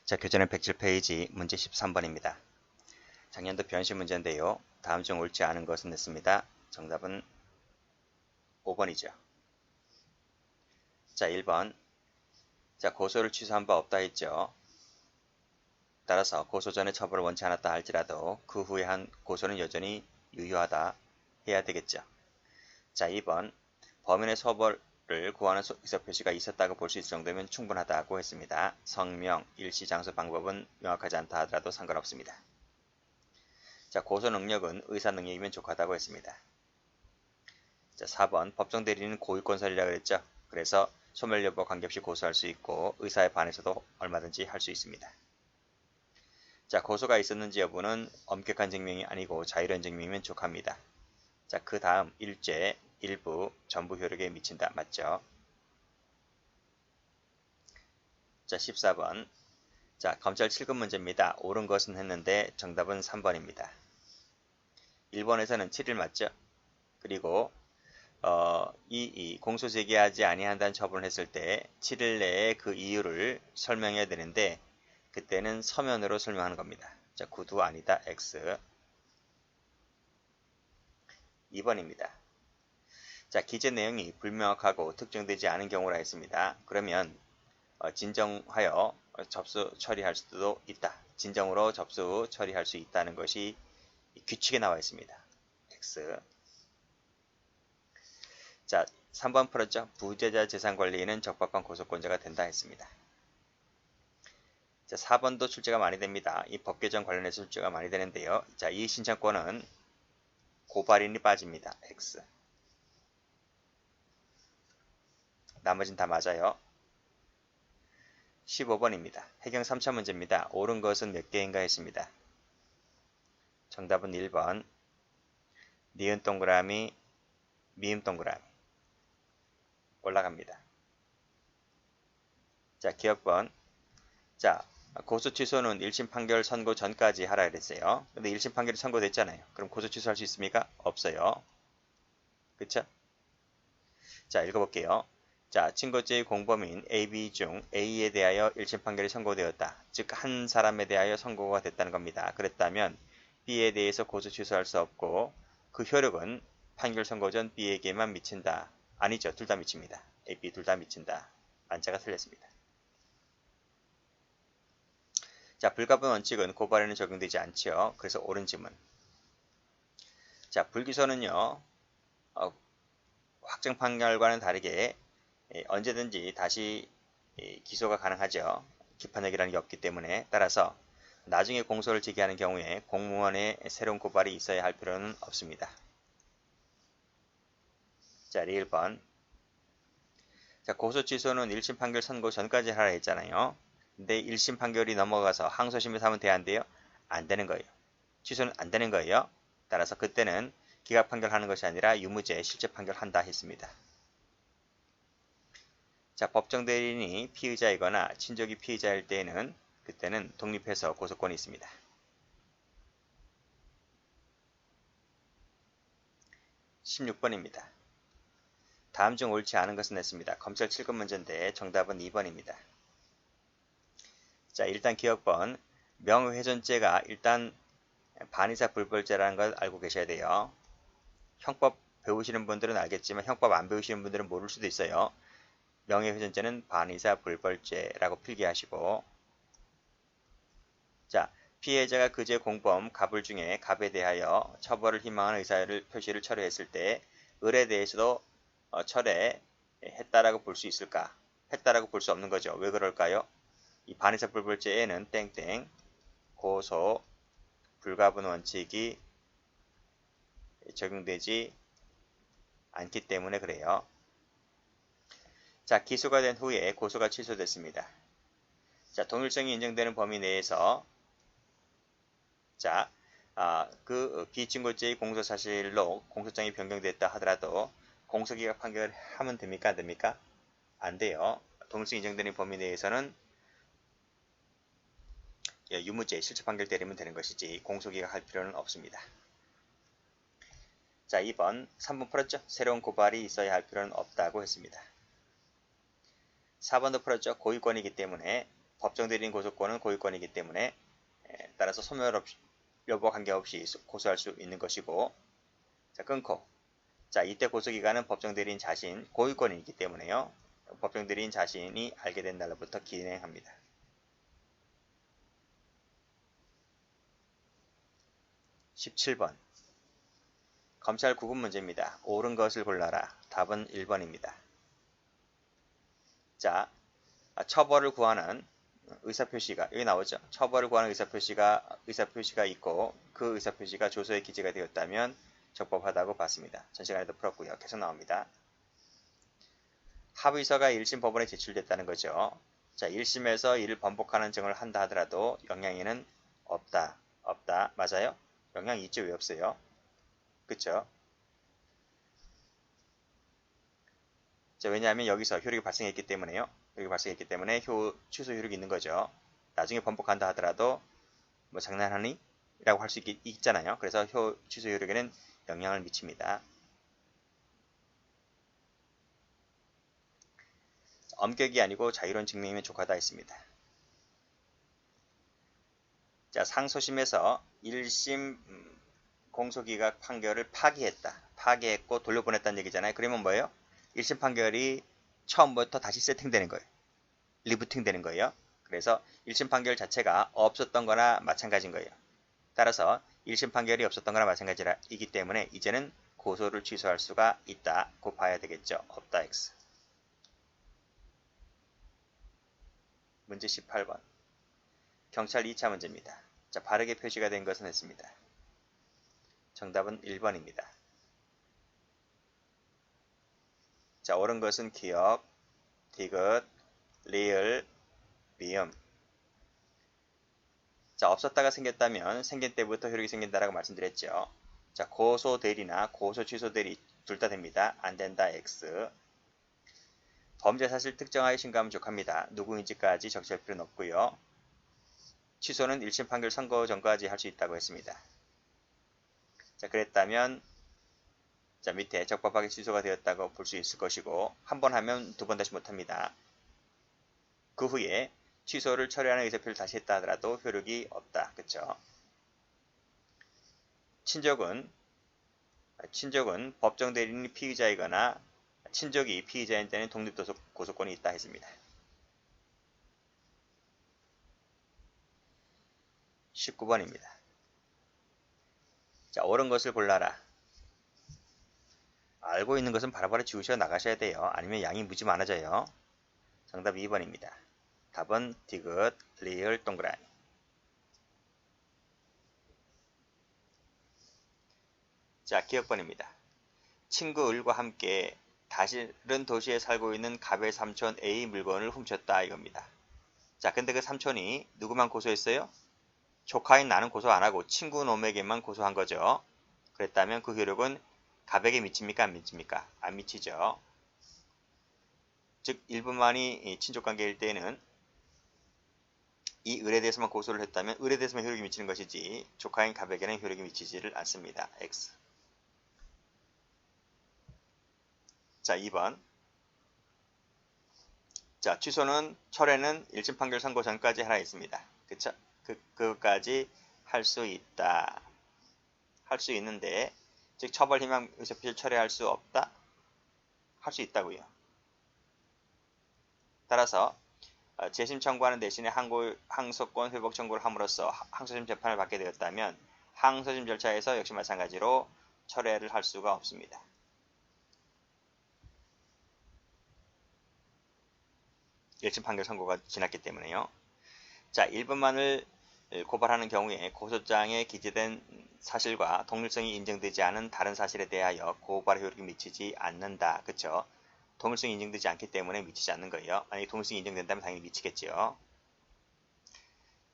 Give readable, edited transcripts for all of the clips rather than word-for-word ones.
자, 교재는 107페이지 문제 13번입니다. 작년도 변시 문제인데요. 다음 중 옳지 않은 것은 냈습니다. 정답은 5번이죠. 자, 1번. 자, 고소를 취소한 바 없다 했죠. 따라서 고소 전에 처벌을 원치 않았다 할지라도 그 후에 한 고소는 여전히 유효하다 해야 되겠죠. 자, 2번. 범인의 처벌을 구하는 의사 표시가 있었다고 볼 수 있을 정도면 충분하다고 했습니다. 성명, 일시, 장소, 방법은 명확하지 않다 하더라도 상관없습니다. 자, 고소 능력은 의사 능력이면 족하다고 했습니다. 자, 4번. 법정 대리인은 고유권설이라고 그랬죠. 그래서 소멸 여부와 관계없이 고소할 수 있고 의사에 반해서도 얼마든지 할 수 있습니다. 자, 고소가 있었는지 여부는 엄격한 증명이 아니고 자유로운 증명이면 족합니다. 자, 그 다음 일죄, 일부, 전부 효력에 미친다. 맞죠? 자, 14번. 자, 검찰 7급 문제입니다. 옳은 것은 했는데 정답은 3번입니다. 1번에서는 7일 맞죠? 그리고 이 공소 제기하지 아니한다는 처분을 했을 때 7일 내에 그 이유를 설명해야 되는데 그때는 서면으로 설명하는 겁니다. 자, 구두 아니다. X. 2번입니다. 자, 기재 내용이 불명확하고 특정되지 않은 경우라 했습니다. 그러면 진정하여 접수 처리할 수도 있다. 진정으로 접수 처리할 수 있다는 것이 규칙에 나와 있습니다. X. 자, 3번 풀었죠? 부재자 재산관리인은 적법한 고소권자가 된다 했습니다. 자, 4번도 출제가 많이 됩니다. 이 법 개정 관련해서 출제가 많이 되는데요. 자, 이 신청권은 고발인이 빠집니다. X. 나머진 다 맞아요. 15번입니다. 해경 3차 문제입니다. 옳은 것은 몇 개인가 했습니다. 정답은 1번. 니은 동그라미, 미음 동그라미. 올라갑니다. 자, 기억번. 자, 고소 취소는 1심 판결 선고 전까지 하라 그랬어요. 근데 1심 판결이 선고됐잖아요. 그럼 고소 취소할 수 있습니까? 없어요. 그쵸? 자, 읽어볼게요. 자, 친고죄의 공범인 AB 중 A에 대하여 1심 판결이 선고되었다. 즉, 한 사람에 대하여 선고가 됐다는 겁니다. 그랬다면 B에 대해서 고소 취소할 수 없고 그 효력은 판결 선고 전 B에게만 미친다. 아니죠. 둘 다 미칩니다. A, B 둘 다 미친다. 만자가 틀렸습니다. 자, 불가분 원칙은 고발에는 적용되지 않지요. 그래서 옳은 지문. 자, 불기소는요. 확정 판결과는 다르게 언제든지 다시 기소가 가능하죠. 기판력이라는 게 없기 때문에. 따라서 나중에 공소를 제기하는 경우에 공무원의 새로운 고발이 있어야 할 필요는 없습니다. 자, 1번. 자, 고소 취소는 1심 판결 선고 전까지 하라 했잖아요. 근데 1심 판결이 넘어가서 항소심에서 하면 돼야 안 돼요? 안 되는 거예요. 취소는 안 되는 거예요. 따라서 그때는 기각 판결하는 것이 아니라 유무죄 실제 판결한다 했습니다. 자, 법정 대리인이 피의자이거나 친족이 피의자일 때에는 그때는 독립해서 고소권이 있습니다. 16번입니다. 다음 중 옳지 않은 것은 냈습니다. 검찰 7급 문제인데 정답은 2번입니다. 자, 일단 기억번. 명예훼손죄가 일단 반의사 불벌죄라는 걸 알고 계셔야 돼요. 형법 배우시는 분들은 알겠지만 형법 안 배우시는 분들은 모를 수도 있어요. 명예훼손죄는 반의사 불벌죄라고 필기하시고, 자, 피해자가 그제 공범 갑을 중에 갑에 대하여 처벌을 희망하는 의사를 표시를 철회했을 때 을에 대해서도 철회했다라고 볼 수 있을까? 했다라고 볼 수 없는 거죠. 왜 그럴까요? 이 반의사 불벌죄에는 땡땡 고소 불가분 원칙이 적용되지 않기 때문에 그래요. 자, 기소가 된 후에 고소가 취소됐습니다. 자, 동일성이 인정되는 범위 내에서 자, 그 비증거죄의 공소사실로 공소장이 변경됐다 하더라도 공소기각 판결을 하면 됩니까? 안 됩니까? 안 돼요. 동일성이 인정되는 범위 내에서는 유무죄 실체 판결 때리면 되는 것이지 공소기각 할 필요는 없습니다. 자, 2번, 3번 풀었죠? 새로운 고발이 있어야 할 필요는 없다고 했습니다. 4번도 풀었죠? 고유권이기 때문에 법정 대리인 고소권은 고유권이기 때문에 따라서 소멸 여부와 관계없이 고소할 수 있는 것이고, 자, 끊고. 자, 이때 고소기간은 법정 대리인 자신 고유권이기 때문에요. 법정 대리인 자신이 알게 된 날로부터 기행합니다. 17번. 검찰 구급 문제입니다. 옳은 것을 골라라. 답은 1번입니다. 자, 처벌을 구하는 의사표시가 여기 나오죠. 처벌을 구하는 의사표시가 있고 그 의사표시가 조서에 기재가 되었다면 적법하다고 봤습니다. 전 시간에도 풀었고요. 계속 나옵니다. 합의서가 1심 법원에 제출됐다는 거죠. 자, 1심에서 이를 번복하는 증언을 한다 하더라도 영향에는 없다. 맞아요? 영향이 있죠. 왜 없어요? 그쵸? 자, 왜냐하면 여기서 효력이 발생했기 때문에요. 효력이 발생했기 때문에 취소 효력이 있는 거죠. 나중에 번복한다 하더라도 뭐 장난하니? 라고 할 수 있잖아요. 그래서 취소 효력에는 영향을 미칩니다. 엄격이 아니고 자유로운 증명이면 족하다 했습니다. 자, 상소심에서 1심 공소기각 판결을 파기했고 돌려보냈다는 얘기잖아요. 그러면 뭐예요? 1심 판결이 처음부터 다시 세팅되는 거예요. 리부팅 되는 거예요. 그래서 1심 판결 자체가 없었던 거나 마찬가지인 거예요. 따라서 1심 판결이 없었던 거나 마찬가지이기 때문에 이제는 고소를 취소할 수가 있다고 봐야 되겠죠. 없다 X. 문제 18번. 경찰 2차 문제입니다. 자, 바르게 표시가 된 것은 했습니다. 정답은 1번입니다. 자, 옳은 것은 기억, 디귿, 리을, 미음. 자, 없었다가 생겼다면 생긴 때부터 효력이 생긴다라고 말씀드렸죠. 자, 고소 대리나 고소 취소 대리 둘 다 됩니다. 안 된다 X. 범죄 사실 특정하여 신고하면 족합니다. 누구인지까지 적시할 필요는 없고요. 취소는 1심 판결 선고 전까지 할 수 있다고 했습니다. 자, 그랬다면 자, 밑에 적법하게 취소가 되었다고 볼 수 있을 것이고 한 번 하면 두 번 다시 못합니다. 그 후에 취소를 처리하는 의사표를 다시 했다 하더라도 효력이 없다. 그쵸? 친족은 법정 대리인이 피의자이거나 친족이 피의자인 때는 독립고소권이 있다 했습니다. 19번입니다. 자, 옳은 것을 골라라. 알고 있는 것은 바로바로 지우셔 나가셔야 돼요. 아니면 양이 무지 많아져요. 정답 2번입니다. 답은 디귿, 리을, 동그라미. 자, 기억번입니다. 친구 을과 함께 다른 도시에 살고 있는 갑의 삼촌 A 물건을 훔쳤다 이겁니다. 자, 근데 그 삼촌이 누구만 고소했어요? 조카인 나는 고소 안하고 친구 놈에게만 고소한 거죠. 그랬다면 그 효력은 갑에게 미칩니까? 안 미칩니까? 안 미치죠. 즉, 일부만이 친족관계일 때는 이 을에 대해서만 고소를 했다면 을에 대해서만 효력이 미치는 것이지 조카인 갑에게는 효력이 미치지를 않습니다. X. 자, 2번. 자, 취소는 철회는 1심 판결 선고 전까지 하나 있습니다. 그쵸? 그것까지 할 수 있다. 할 수 있는데, 즉 처벌 희망 의사표시를 철회할 수 없다? 할 수 있다고요. 따라서 재심 청구하는 대신에 항소권 회복 청구를 함으로써 항소심 재판을 받게 되었다면 항소심 절차에서 역시 마찬가지로 철회를 할 수가 없습니다. 일심 판결 선고가 지났기 때문에요. 자, 1번만을 고발하는 경우에 고소장에 기재된 사실과 동일성이 인정되지 않은 다른 사실에 대하여 고발의 효력이 미치지 않는다. 그쵸? 동일성이 인정되지 않기 때문에 미치지 않는 거예요. 만약에 동일성이 인정된다면 당연히 미치겠죠.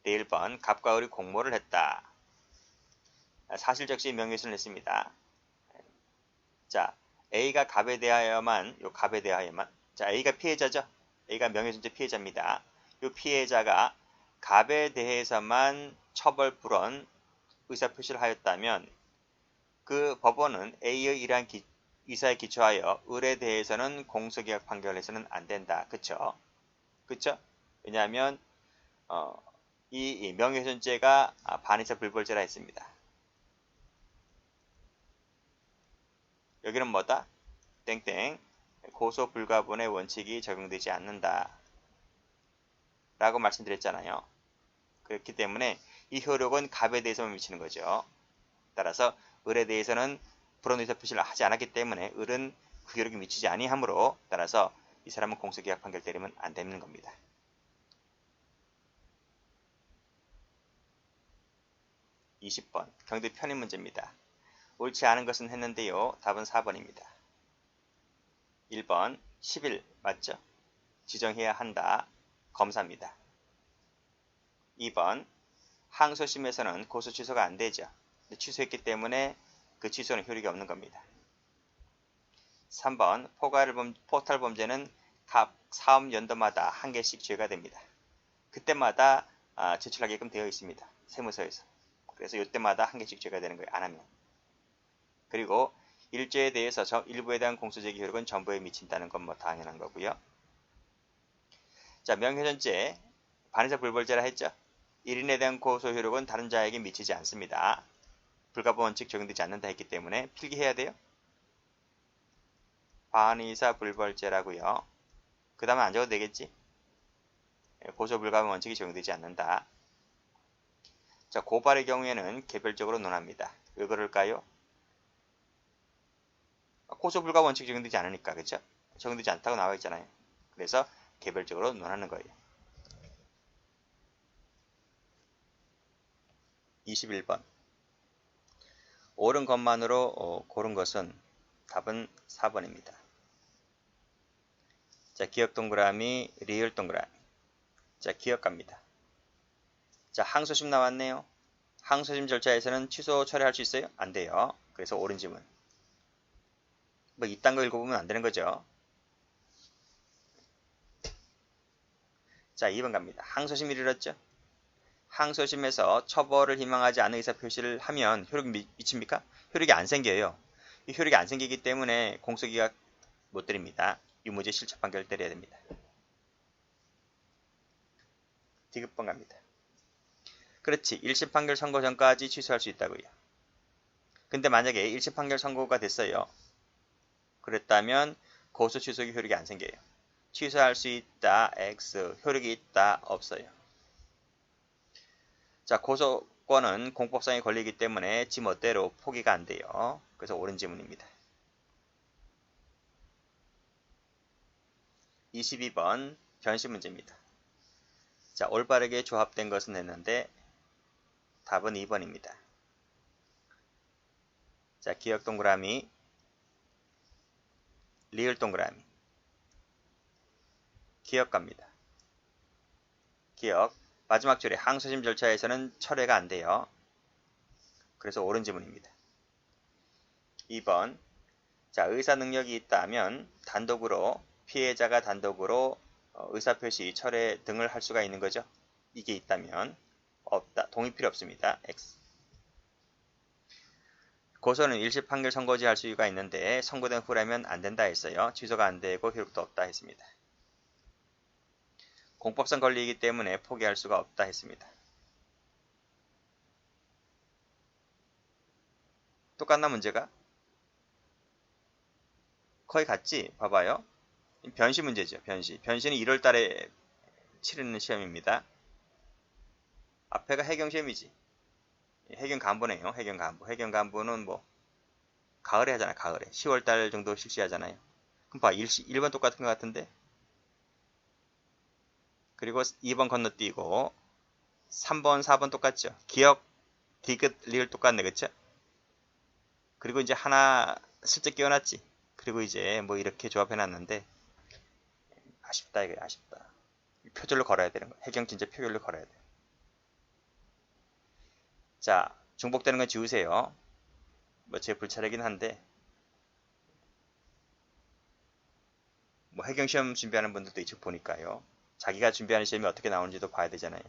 네, 1번 갑과 을이 공모를 했다. 사실 적시 명예훼손을 했습니다. 자, A가 갑에 대하여만 자, A가 피해자죠. A가 명예훼손죄 피해자입니다. 이 피해자가 갑에 대해서만 처벌 불원 의사표시를 하였다면 그 법원은 A의 이러한 의사에 기초하여 을에 대해서는 공소기각 판결을 해서는 안 된다. 그쵸? 그쵸? 왜냐하면 이 명예훼손죄가 반의사 불벌죄라 했습니다. 여기는 뭐다? 땡땡 고소 불가분의 원칙이 적용되지 않는다 라고 말씀드렸잖아요. 그렇기 때문에 이 효력은 갑에 대해서만 미치는 거죠. 따라서 을에 대해서는 불언 의사 표시를 하지 않았기 때문에 을은 그 효력이 미치지 아니하므로 따라서 이 사람은 공소기각 판결 때리면 안 되는 겁니다. 20번 경대 편입 문제입니다. 옳지 않은 것은 했는데요. 답은 4번입니다. 1번 10일 맞죠? 지정해야 한다. 검사입니다. 2번 항소심에서는 고소 취소가 안 되죠. 취소했기 때문에 그 취소는 효력이 없는 겁니다. 3번 포탈 범죄는 각 사업연도마다 한 개씩 죄가 됩니다. 그때마다 제출하게끔 되어 있습니다. 세무서에서. 그래서 이때마다 한 개씩 죄가 되는 거예요. 안 하면. 그리고 일죄에 대해서 일부에 대한 공소제기 효력은 전부에 미친다는 건 뭐 당연한 거고요. 자, 명예훼손죄 반의사 불벌죄라 했죠. 1인에 대한 고소 효력은 다른 자에게 미치지 않습니다. 불가분 원칙 적용되지 않는다 했기 때문에 필기해야 돼요. 반의사 불벌죄라고요. 그 다음에 안 적어도 되겠지. 고소 불가분 원칙이 적용되지 않는다. 자, 고발의 경우에는 개별적으로 논합니다. 왜 그럴까요? 고소 불가분 원칙이 적용되지 않으니까, 그렇죠? 적용되지 않다고 나와 있잖아요. 그래서 개별적으로 논하는 거예요. 21번 옳은 것만으로 고른 것은 답은 4번입니다. 자, 기억 동그라미, 리을 동그라미. 자, 기억 갑니다. 자, 항소심 나왔네요. 항소심 절차에서는 취소 처리할 수 있어요? 안 돼요. 그래서 옳은 지문. 뭐 이딴 거 읽어보면 안 되는 거죠. 자, 2번 갑니다. 항소심이 이르렀죠? 항소심에서 처벌을 희망하지 않는 의사표시를 하면 효력이 미칩니까? 효력이 안 생겨요. 이 효력이 안 생기기 때문에 공소기각 못 드립니다. 유무죄 실체 판결 때려야 됩니다. 디귿번 갑니다. 그렇지. 1심 판결 선고 전까지 취소할 수 있다고요. 근데 만약에 1심 판결 선고가 됐어요. 그랬다면 고소 취소기 효력이 안 생겨요. 취소할 수 있다. X. 효력이 있다. 없어요. 자, 고소권은 공법상의 권리이기 때문에 지 멋대로 포기가 안 돼요. 그래서 옳은 지문입니다. 22번 변시 문제입니다. 자, 올바르게 조합된 것은 했는데 답은 2번입니다. 자, 기억 동그라미, 리을 동그라미. 기억 갑니다. 기억. 마지막 줄에 항소심 절차에서는 철회가 안 돼요. 그래서 옳은 지문입니다. 2번. 자, 의사 능력이 있다면 단독으로 피해자가 단독으로 의사표시, 철회 등을 할 수가 있는 거죠. 이게 있다면 없다. 동의 필요 없습니다. X. 고소는 일시 판결 선고지 할 수가 있는데 선고된 후라면 안 된다 했어요. 취소가 안 되고 효력도 없다 했습니다. 공법상 권리이기 때문에 포기할 수가 없다 했습니다. 똑같나 문제가? 거의 같지? 봐봐요. 변시 문제죠. 변시. 변시는 1월 달에 치르는 시험입니다. 앞에가 해경시험이지. 해경 간부네요. 해경 간부. 해경 간부는 뭐 가을에 하잖아요. 가을에. 10월 달 정도 실시하잖아요. 그럼 봐. 1번 똑같은 것 같은데. 그리고 2번 건너뛰고 3번, 4번 똑같죠. 기억, 디귿, 리을 똑같네. 그쵸? 그리고 이제 하나 슬쩍 끼워놨지. 그리고 이제 뭐 이렇게 조합해놨는데 아쉽다 이거 아쉽다. 표절로 걸어야 되는 거야. 해경 진짜 표절로 걸어야 돼. 자, 중복되는 건 지우세요. 뭐 제 불찰이긴 한데 뭐 해경 시험 준비하는 분들도 이쪽 보니까요. 자기가 준비하는 시험이 어떻게 나오는지도 봐야 되잖아요.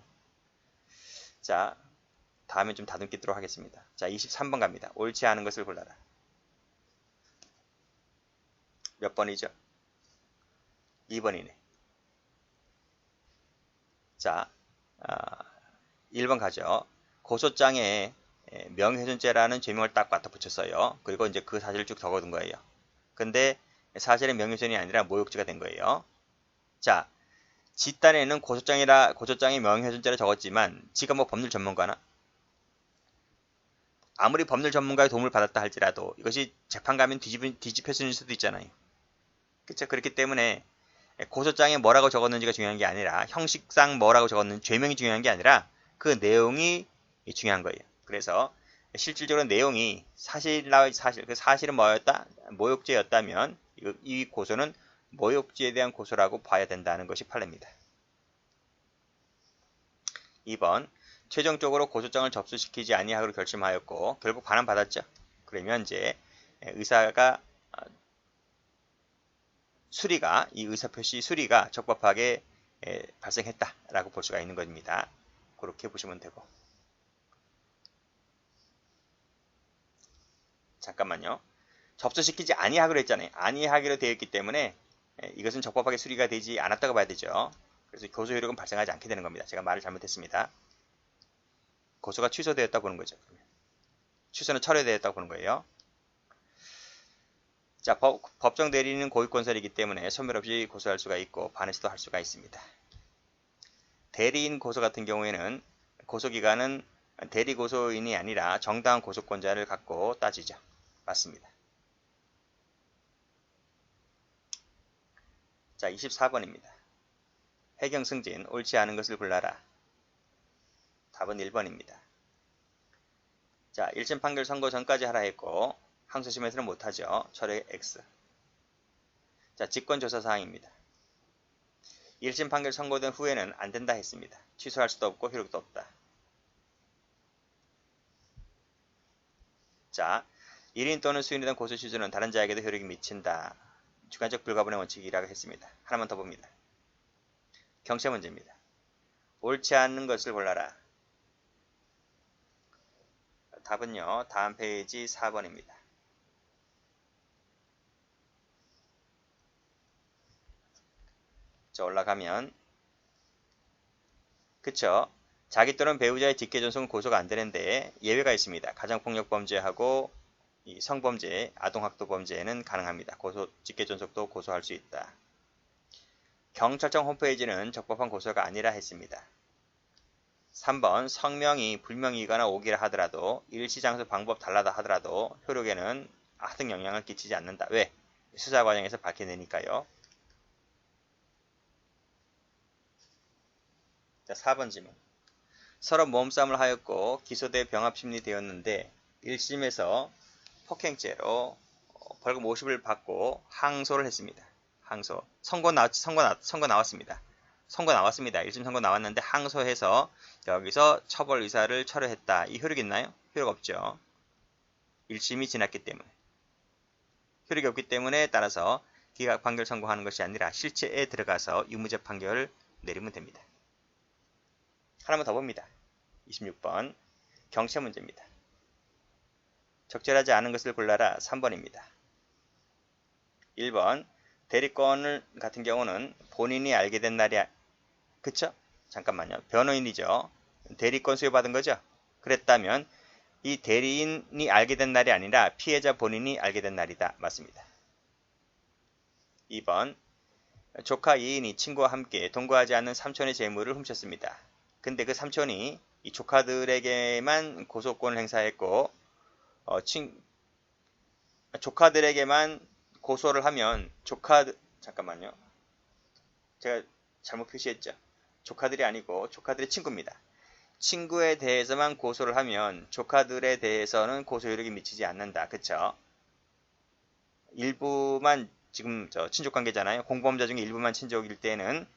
자, 다음에 좀 다듬기도록 하겠습니다. 자, 23번 갑니다. 옳지 않은 것을 골라라. 몇 번이죠? 2번이네. 자, 1번 가죠. 고소장에 명예훼손죄라는 죄명을 딱 갖다 붙였어요. 그리고 이제 그 사실을 쭉 적어둔 거예요. 근데 사실은 명예훼손이 아니라 모욕죄가 된 거예요. 자, 지단에는 고소장에 명예훼손죄를 적었지만 지가 뭐 법률 전문가나? 아무리 법률 전문가의 도움을 받았다 할지라도 이것이 재판 가면 뒤집혀질 수도 있잖아요. 그렇죠? 그렇기 때문에 고소장에 뭐라고 적었는지가 중요한 게 아니라 형식상 뭐라고 적었는지 죄명이 중요한 게 아니라 그 내용이 중요한 거예요. 그래서 실질적으로 내용이 그 사실은 뭐였다? 모욕죄였다면 이 고소는 모욕죄에 대한 고소라고 봐야 된다는 것이 판례입니다. 2번 최종적으로 고소장을 접수시키지 아니하기로 결심하였고 결국 반환받았죠. 그러면 이제 의사가 이 의사표시 수리가 적법하게 발생했다라고 볼 수가 있는 겁니다. 그렇게 보시면 되고. 잠깐만요. 접수시키지 아니하기로 했잖아요. 아니하기로 되어 있기 때문에 이것은 적법하게 수리가 되지 않았다고 봐야 되죠. 그래서 고소 효력은 발생하지 않게 되는 겁니다. 제가 말을 잘못했습니다. 고소가 취소되었다고 보는 거죠. 취소는 철회되었다고 보는 거예요. 자, 법정 대리인은 고유권설이기 때문에 소멸 없이 고소할 수가 있고 반해서도 할 수가 있습니다. 대리인 고소 같은 경우에는 고소기간은 대리고소인이 아니라 정당한 고소권자를 갖고 따지죠. 맞습니다. 자, 24번입니다. 해경승진, 옳지 않은 것을 골라라. 답은 1번입니다. 자, 1심 판결 선고 전까지 하라 했고 항소심에서는 못하죠. 철회 X. 자, 직권조사사항입니다. 1심 판결 선고된 후에는 안 된다 했습니다. 취소할 수도 없고 효력도 없다. 자, 1인 또는 수인에 대한 고소 취소는 다른 자에게도 효력이 미친다. 주관적 불가분의 원칙이라고 했습니다. 하나만 더 봅니다. 경체 문제입니다. 옳지 않는 것을 골라라. 답은요. 다음 페이지 4번입니다. 자, 올라가면 그쵸? 자기 또는 배우자의 직계존속은 고소가 안 되는데 예외가 있습니다. 가정폭력범죄하고 이 성범죄, 아동학도범죄는 가능합니다. 직계존속도 고소할 수 있다. 경찰청 홈페이지는 적법한 고소가 아니라 했습니다. 3번 성명이 불명이거나 오기라 하더라도 일시장소 방법 달라다 하더라도 효력에는 하등 영향을 끼치지 않는다. 왜? 수사 과정에서 밝혀내니까요. 자, 4번 질문. 서로 몸싸움을 하였고 기소돼 병합심리되었는데 1심에서 폭행죄로 벌금 50을 받고 항소를 했습니다. 항소. 선고 나왔습니다. 선고 나왔습니다. 1심 선고 나왔는데 항소해서 여기서 처벌 의사를 철회했다. 이 효력 있나요? 효력 없죠. 1심이 지났기 때문에. 효력이 없기 때문에 따라서 기각 판결 선고하는 것이 아니라 실체에 들어가서 유무죄 판결을 내리면 됩니다. 하나만 더 봅니다. 26번 경체 문제입니다. 적절하지 않은 것을 골라라. 3번입니다. 1번 대리권 같은 경우는 본인이 알게 된 날이 그쵸? 잠깐만요. 변호인이죠. 대리권 수여받은 거죠? 그랬다면 이 대리인이 알게 된 날이 아니라 피해자 본인이 알게 된 날이다. 맞습니다. 2번 조카 이인이 친구와 함께 동거하지 않는 삼촌의 재물을 훔쳤습니다. 근데 그 삼촌이 이 조카들에게만 고소권을 행사했고 조카들에게만 고소를 하면 잠깐만요. 제가 잘못 표시했죠. 조카들이 아니고 조카들의 친구입니다. 친구에 대해서만 고소를 하면 조카들에 대해서는 고소 효력이 미치지 않는다. 그쵸? 일부만 지금 친족관계잖아요. 공범자 중에 일부만 친족일 때는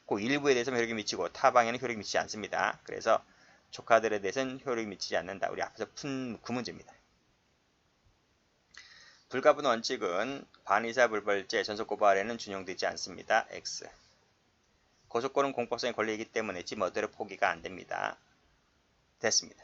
그 일부에 대해서만 효력이 미치고 타방에는 효력이 미치지 않습니다. 그래서 조카들에 대해서는 효력이 미치지 않는다. 우리 앞에서 푼 그 문제입니다. 불가분 원칙은 반의사불벌죄 전속고발에는 준용되지 않습니다. X. 고소권은 공법성의 권리이기 때문에 지 멋대로 포기가 안됩니다. 됐습니다.